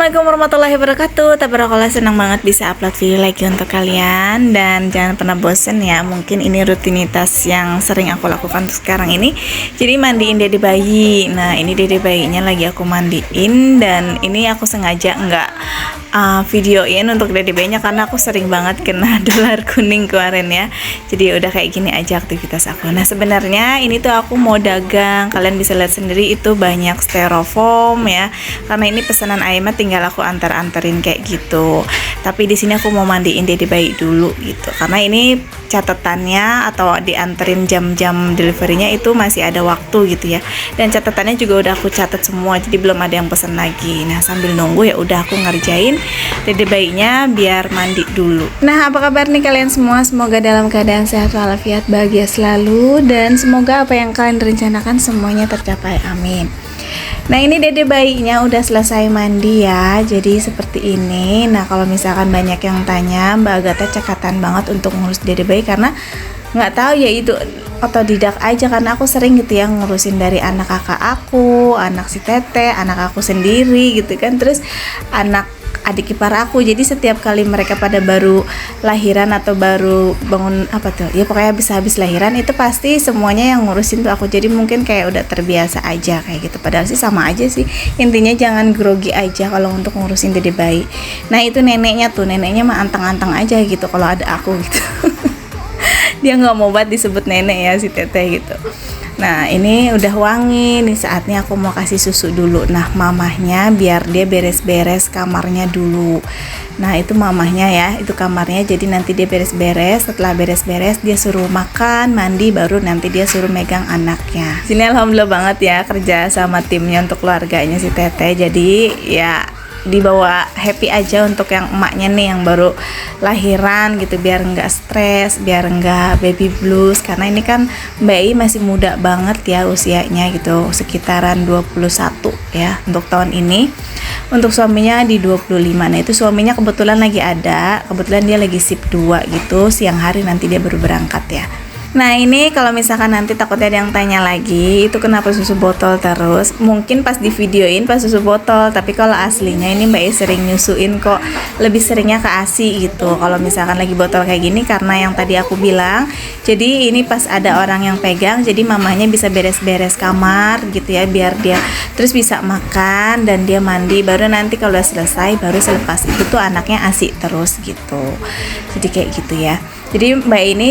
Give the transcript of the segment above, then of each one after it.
Assalamualaikum warahmatullahi wabarakatuh. Tabarakallah, senang banget bisa upload video lagi untuk kalian. Dan jangan pernah bosen ya. Mungkin ini rutinitas yang sering aku lakukan untuk sekarang ini. Jadi mandiin dede bayi. Nah ini dede bayinya lagi aku mandiin. Dan ini aku sengaja nggak videoin untuk dede bayinya karena aku sering banget kena dolar kuning kemarin ya. Jadi udah kayak gini aja aktivitas aku. Nah sebenarnya ini tuh aku mau dagang. Kalian bisa lihat sendiri itu banyak styrofoam ya. Karena ini pesanan Aimat, tinggal aku anterin kayak gitu. Tapi di sini aku mau mandiin dede bayi dulu gitu. Karena ini catatannya atau dianterin jam-jam deliverynya itu masih ada waktu gitu ya. Dan catatannya juga udah aku catat semua. Jadi belum ada yang pesan lagi. Nah sambil nunggu ya udah aku ngerjain dede bayinya biar mandi dulu. Nah apa kabar nih kalian semua? Semoga dalam keadaan sehat walafiat, bahagia selalu, dan semoga apa yang kalian rencanakan semuanya tercapai, amin. Nah ini dede bayinya udah selesai mandi ya, jadi seperti ini. Nah kalau misalkan banyak yang tanya, Mbak Agatha cekatan banget untuk ngurus dede bayi karena nggak tahu ya, itu otodidak aja karena aku sering gitu ya ngurusin dari anak kakak aku, anak si Tete, anak aku sendiri gitu kan, terus anak adik ipar aku. Jadi setiap kali mereka pada baru lahiran atau baru bangun apa tuh ya, pokoknya habis lahiran itu pasti semuanya yang ngurusin tuh aku. Jadi mungkin kayak udah terbiasa aja kayak gitu, padahal sih sama aja sih, intinya jangan grogi aja kalau untuk ngurusin dede bayi. Nah itu neneknya mah anteng-anteng aja gitu kalau ada aku gitu. Dia nggak mau banget disebut nenek ya si Teteh gitu. Nah ini udah wangi nih, saatnya aku mau kasih susu dulu. Nah mamahnya biar dia beres-beres kamarnya dulu. Nah itu mamahnya ya, itu kamarnya. Jadi nanti dia beres-beres, setelah beres-beres dia suruh makan, mandi, baru nanti dia suruh megang anaknya. Sini alhamdulillah banget ya kerja sama timnya untuk keluarganya si Teteh. Jadi ya dibawa happy aja untuk yang emaknya nih yang baru lahiran gitu, biar nggak stres, biar nggak baby blues. Karena ini kan bayi masih muda banget ya usianya gitu, sekitaran 21 ya untuk tahun ini. Untuk suaminya di 25. Nah itu suaminya kebetulan lagi ada, kebetulan dia lagi shift 2 gitu, siang hari nanti dia baru berangkat ya. Nah ini kalau misalkan nanti takutnya ada yang tanya lagi, itu kenapa susu botol terus? Mungkin pas di videoin pas susu botol, tapi kalau aslinya ini Mbak I sering nyusuin kok, lebih seringnya ke ASI gitu. Kalau misalkan lagi botol kayak gini karena yang tadi aku bilang, jadi ini pas ada orang yang pegang, jadi mamanya bisa beres-beres kamar gitu ya, biar dia terus bisa makan dan dia mandi, baru nanti kalau udah selesai baru selepas itu tuh anaknya ASI terus gitu. Jadi kayak gitu ya. Jadi Mbak ini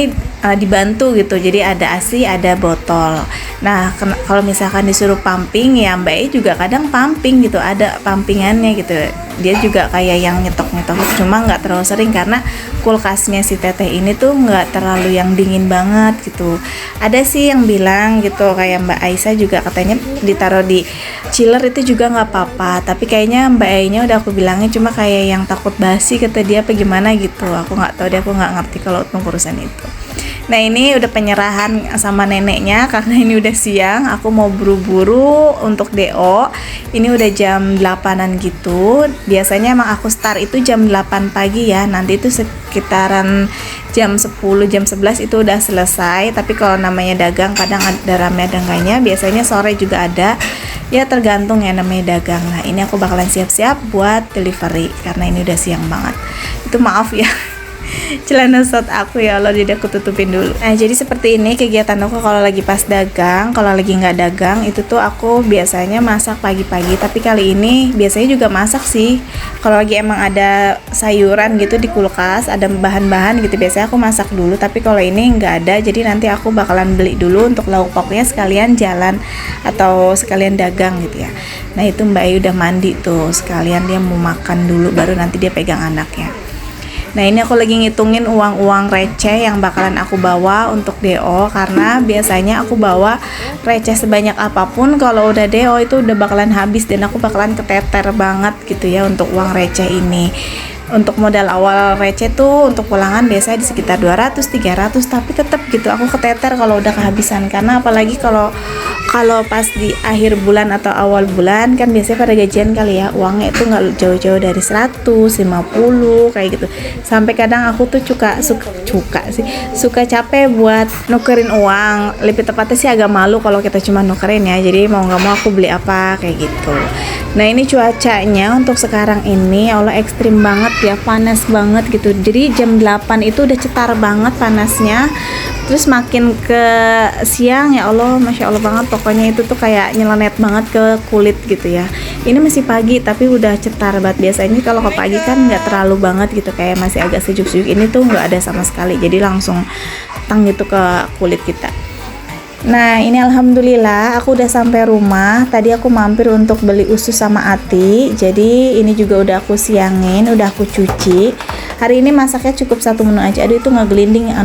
dibantu gitu, jadi ada ASI, ada botol. Nah kalau misalkan disuruh pumping ya Mbak I juga kadang pumping gitu, ada pumpingannya gitu. Dia juga kayak yang nyetok-nyetok, cuma nggak terlalu sering karena kulkasnya si Teteh ini tuh nggak terlalu yang dingin banget gitu. Ada sih yang bilang gitu, kayak Mbak Aisyah juga katanya ditaruh di chiller itu juga nggak apa-apa, tapi kayaknya Mbak Ainya udah aku bilangnya, cuma kayak yang takut basi kata dia apa gimana gitu. Aku nggak tahu deh, aku nggak ngerti kalau untuk urusan itu. Nah ini udah penyerahan sama neneknya karena ini udah siang, aku mau buru-buru untuk DO. Ini udah jam 8-an gitu. Biasanya emang aku start itu jam 8 pagi ya. Nanti itu sekitaran jam 10, jam 11 itu udah selesai. Tapi kalau namanya dagang kadang ada rame ada enggaknya. Biasanya sore juga ada. Ya tergantung ya namanya dagang. Nah ini aku bakalan siap-siap buat delivery karena ini udah siang banget. Itu maaf ya, celana short aku ya Allah, jadi aku tutupin dulu. Nah jadi seperti ini kegiatan aku kalau lagi pas dagang. Kalau lagi nggak dagang itu tuh aku biasanya masak pagi-pagi, tapi kali ini biasanya juga masak sih. Kalau lagi emang ada sayuran gitu di kulkas, ada bahan-bahan gitu, biasanya aku masak dulu. Tapi kalau ini nggak ada, jadi nanti aku bakalan beli dulu untuk lauk pauknya sekalian jalan atau sekalian dagang gitu ya. Nah itu Mbak Ayu udah mandi tuh, sekalian dia mau makan dulu baru nanti dia pegang anaknya. Nah ini aku lagi ngitungin uang-uang receh yang bakalan aku bawa untuk DO, karena biasanya aku bawa receh sebanyak apapun kalau udah DO itu udah bakalan habis dan aku bakalan keteter banget gitu ya untuk uang receh ini. untuk modal awal receh tuh untuk pulangan biasanya di sekitar 200-300, tapi tetap gitu aku keteter kalau udah kehabisan, karena apalagi kalau pas di akhir bulan atau awal bulan kan biasanya pada gajian kali ya, uangnya itu nggak jauh-jauh dari 150 kayak gitu, sampai kadang aku tuh suka capek buat nukerin uang, lebih tepatnya sih agak malu kalau kita cuma nukerin ya, jadi mau nggak mau aku beli apa kayak gitu. Nah ini cuacanya untuk sekarang ini, ya Allah ekstrim banget ya, panas banget gitu. Jadi jam 8 itu udah cetar banget panasnya. Terus makin ke siang ya Allah, Masya Allah banget, pokoknya itu tuh kayak nyelenet banget ke kulit gitu ya. Ini masih pagi tapi udah cetar banget. Biasanya kalau ke pagi kan nggak terlalu banget gitu, kayak masih agak sejuk-sejuk. Ini tuh nggak ada sama sekali, jadi langsung tang gitu ke kulit kita. Nah ini alhamdulillah aku udah sampai rumah. Tadi aku mampir untuk beli usus sama ati. Jadi ini juga udah aku siangin, udah aku cuci. Hari ini masaknya cukup satu menu aja. Aduh itu ngegelinding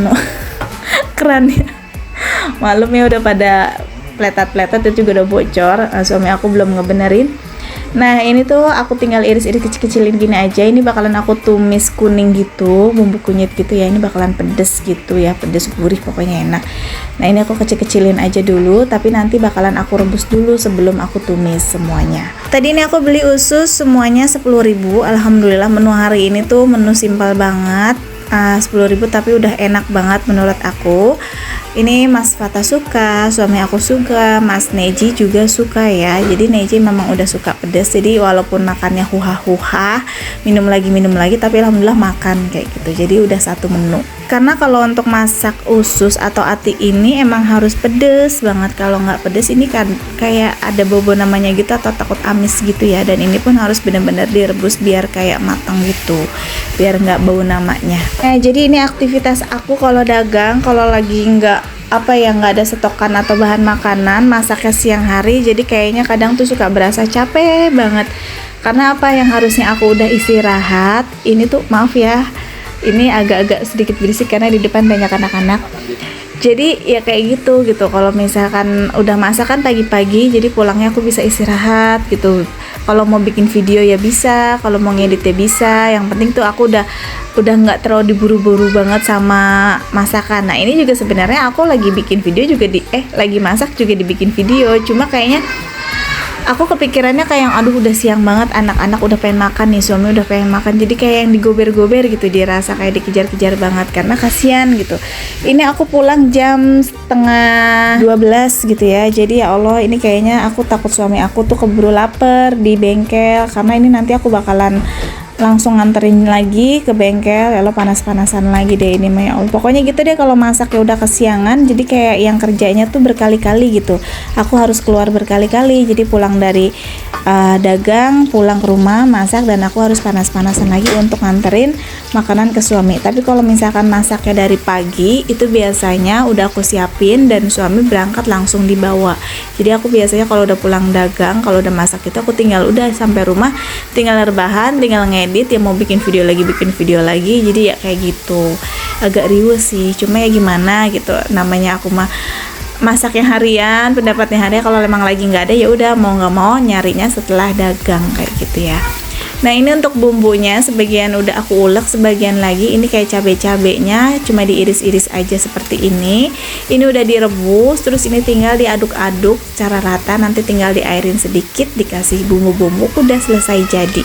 keran ya. Malum ya udah pada pletat-pletat, itu juga udah bocor. Suami aku belum ngebenerin. Nah ini tuh aku tinggal iris-iris kecil-kecilin gini aja. Ini bakalan aku tumis kuning gitu, bumbu kunyit gitu ya. Ini bakalan pedes gitu ya, pedes gurih pokoknya enak. Nah ini aku kecil-kecilin aja dulu, tapi nanti bakalan aku rebus dulu sebelum aku tumis semuanya. Tadi ini aku beli usus semuanya 10.000. Alhamdulillah menu hari ini tuh menu simpel banget. 10.000 tapi udah enak banget menurut aku. Ini Mas Fata suka, suami aku suka, Mas Neji juga suka ya. Jadi Neji memang udah suka pedas, jadi walaupun makannya huha-huha, minum lagi, tapi alhamdulillah makan kayak gitu. Jadi udah satu menu. Karena kalau untuk masak usus atau ati ini emang harus pedes banget. Kalau nggak pedes ini kan kayak ada bobo namanya gitu, atau takut amis gitu ya. Dan ini pun harus benar-benar direbus biar kayak matang gitu, biar nggak bau namanya. Nah jadi ini aktivitas aku kalau dagang, kalau lagi nggak ada stokan atau bahan makanan, masaknya siang hari. Jadi kayaknya kadang tuh suka berasa capek banget, karena yang harusnya aku udah istirahat, ini tuh maaf ya, ini agak-agak sedikit berisik karena di depan banyak anak-anak. Jadi ya kayak gitu kalau misalkan udah masak kan pagi-pagi, jadi pulangnya aku bisa istirahat gitu. Kalau mau bikin video ya bisa, kalau mau ngedit ya bisa. Yang penting tuh aku udah nggak terlalu diburu-buru banget sama masakan. Nah ini juga sebenarnya aku lagi bikin video juga lagi masak juga dibikin video, cuma kayaknya aku kepikirannya kayak yang aduh udah siang banget, anak-anak udah pengen makan nih, suami udah pengen makan, jadi kayak yang digober-gober gitu, dirasa kayak dikejar-kejar banget karena kasihan gitu. Ini aku pulang jam setengah 12 gitu ya. Jadi ya Allah ini kayaknya aku takut suami aku tuh keburu lapar di bengkel, karena ini nanti aku bakalan langsung nganterin lagi ke bengkel. Ya lo panas-panasan lagi deh ini ya Allah. Pokoknya gitu deh kalau masak ya udah kesiangan, jadi kayak yang kerjanya tuh berkali-kali gitu. Aku harus keluar berkali-kali, jadi pulang dari dagang, pulang ke rumah masak, dan aku harus panas-panasan lagi untuk nganterin makanan ke suami. Tapi kalau misalkan masaknya dari pagi, itu biasanya udah aku siapin dan suami berangkat langsung dibawa. Jadi aku biasanya kalau udah pulang dagang, kalau udah masak itu aku tinggal udah sampai rumah, tinggal rebahan, tinggal ngedit ya, mau bikin video lagi. Jadi ya kayak gitu, agak riuh sih, cuma ya gimana gitu, namanya aku mah masaknya harian, pendapatnya harian. Kalau memang lagi nggak ada ya udah mau nggak mau nyarinya setelah dagang kayak gitu ya. Nah ini untuk bumbunya sebagian udah aku ulek, sebagian lagi ini kayak cabai-cabainya cuma diiris-iris aja seperti ini. Ini udah direbus, terus ini tinggal diaduk-aduk secara rata, nanti tinggal diairin sedikit, dikasih bumbu-bumbu, udah selesai jadi.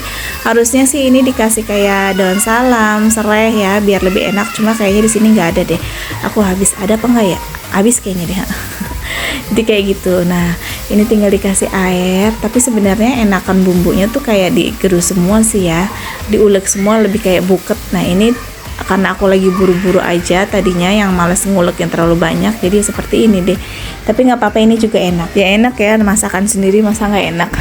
Harusnya sih ini dikasih kayak daun salam, serai ya biar lebih enak, cuma kayaknya di sini nggak ada deh. Aku habis ada apa enggak ya? Habis kayaknya deh. Jadi kayak gitu. Nah ini tinggal dikasih air, tapi sebenarnya enakan bumbunya tuh kayak digerus semua sih ya, diulek semua, lebih kayak buket. Nah ini karena aku lagi buru-buru aja tadinya, yang males ngulek yang terlalu banyak, jadi seperti ini deh. Tapi nggak apa-apa, ini juga enak ya, enak ya masakan sendiri, masa nggak enak.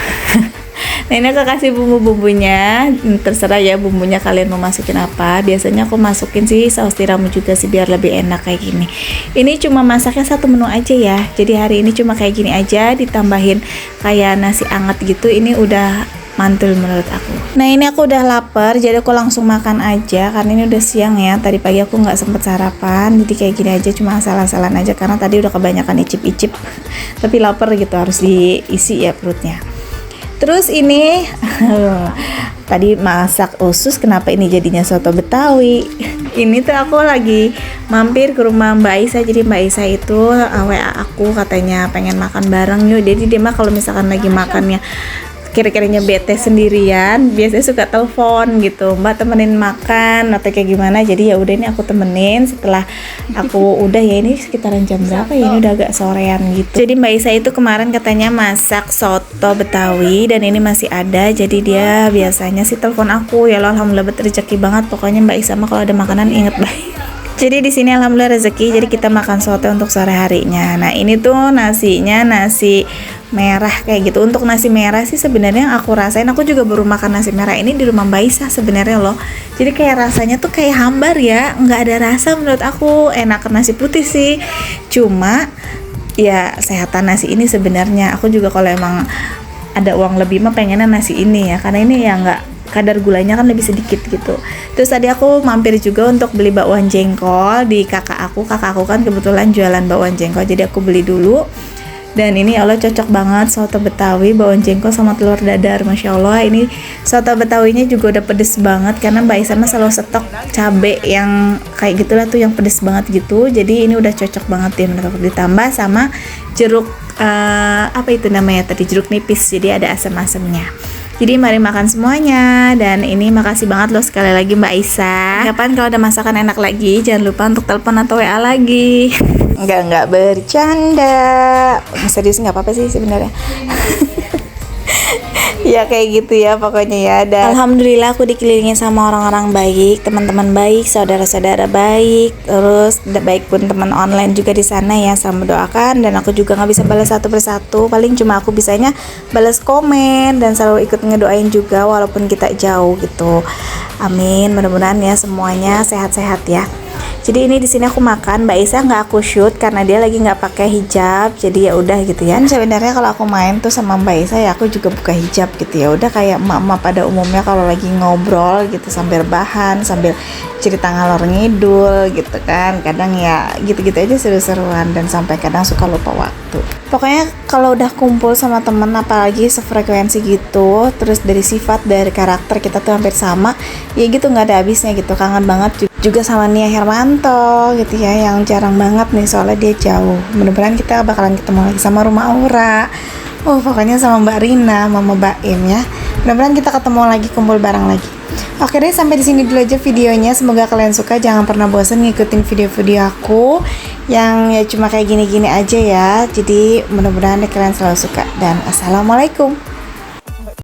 Nah ini aku kasih bumbu-bumbunya, terserah ya bumbunya kalian mau masukin apa. Biasanya aku masukin sih saus tiram juga sih biar lebih enak kayak gini. Ini cuma masaknya satu menu aja ya, jadi hari ini cuma kayak gini aja, ditambahin kayak nasi anget gitu. Ini udah mantul menurut aku. Nah ini aku udah lapar, jadi aku langsung makan aja karena ini udah siang ya. Tadi pagi aku nggak sempet sarapan, jadi kayak gini aja, cuma asal-asalan aja karena tadi udah kebanyakan icip-icip. Tapi lapar gitu, harus diisi ya perutnya. Terus ini tadi masak usus, kenapa ini jadinya soto Betawi? Ini tuh aku lagi mampir ke rumah Mbak Isa. Jadi Mbak Isa itu WA aku katanya pengen makan bareng yuk. Jadi dia mah kalau misalkan lagi makannya kira-kiranya bete sendirian, biasanya suka telepon gitu, Mbak temenin makan atau kayak gimana. Jadi ya udah, ini aku temenin. Setelah aku udah, ya ini sekitaran jam berapa ya, ini udah agak sorean gitu. Jadi Mbak Isa itu kemarin katanya masak soto Betawi dan ini masih ada. Jadi dia biasanya sih telepon aku, ya lo alhamdulillah rezeki banget pokoknya Mbak Isa mah kalau ada makanan inget baik. Jadi di sini alhamdulillah rezeki, jadi kita makan soto untuk sore harinya. Nah ini tuh nasinya nasi merah kayak gitu. Untuk nasi merah sih sebenarnya aku rasain, aku juga baru makan nasi merah ini di rumah Mbak Isa sebenarnya loh. Jadi kayak rasanya tuh kayak hambar ya, nggak ada rasa menurut aku. Enakan nasi putih sih, cuma ya sehatan nasi ini sebenarnya. Aku juga kalau emang ada uang lebih mah pengennya nasi ini ya, karena ini ya nggak, kadar gulanya kan lebih sedikit gitu. Terus tadi aku mampir juga untuk beli bakwan jengkol di kakak aku kan kebetulan jualan bakwan jengkol, jadi aku beli dulu. Dan ini ya Allah cocok banget soto Betawi, bakwan jengkol sama telur dadar. Masya Allah, ini soto Betawinya juga udah pedes banget karena Mbak Isa mah selalu stok cabe yang kayak gitulah tuh, yang pedes banget gitu. Jadi ini udah cocok banget ya menurut aku, ditambah sama jeruk apa itu namanya tadi, jeruk nipis, jadi ada asam-asamnya. Jadi mari makan semuanya. Dan ini makasih banget loh sekali lagi Mbak Isa. Kapan kalau ada masakan enak lagi, jangan lupa untuk telepon atau WA lagi. Enggak bercanda. Serius nggak apa-apa sih sebenarnya. Ya kayak gitu ya pokoknya ya. Dan alhamdulillah aku dikelilingi sama orang-orang baik, teman-teman baik, saudara-saudara baik, terus baik pun teman online juga di sana ya, sama mendoakan. Dan aku juga nggak bisa balas satu persatu, paling cuma aku bisanya balas komen dan selalu ikut ngedoain juga walaupun kita jauh gitu. Amin, mudah-mudahan ya semuanya sehat-sehat ya. Jadi ini di sini aku makan, Mbak Isa nggak aku shoot karena dia lagi nggak pakai hijab, jadi ya udah gitu ya. Sebenarnya kalau aku main tuh sama Mbak Isa ya aku juga buka hijab gitu ya. Udah kayak emak-emak pada umumnya kalau lagi ngobrol gitu sambil rebahan, sambil cerita ngalor ngidul gitu kan. Kadang ya gitu-gitu aja seru-seruan dan sampai kadang suka lupa waktu. Pokoknya kalau udah kumpul sama temen apalagi sefrekuensi gitu, terus dari sifat, dari karakter kita tuh hampir sama, ya gitu nggak ada habisnya gitu. Kangen banget juga sama Nia Hermanto gitu ya, yang jarang banget nih soalnya dia jauh. Mudah-mudahan kita bakalan ketemu lagi sama Rumah Aura. Pokoknya sama Mbak Rina, Mama Baim ya. Mudah-mudahan kita ketemu lagi, kumpul bareng lagi. Oke deh, sampai di sini dulu aja videonya. Semoga kalian suka. Jangan pernah bosan ngikutin video-video aku yang ya cuma kayak gini-gini aja ya. Jadi mudah-mudahan kalian selalu suka. Dan assalamualaikum.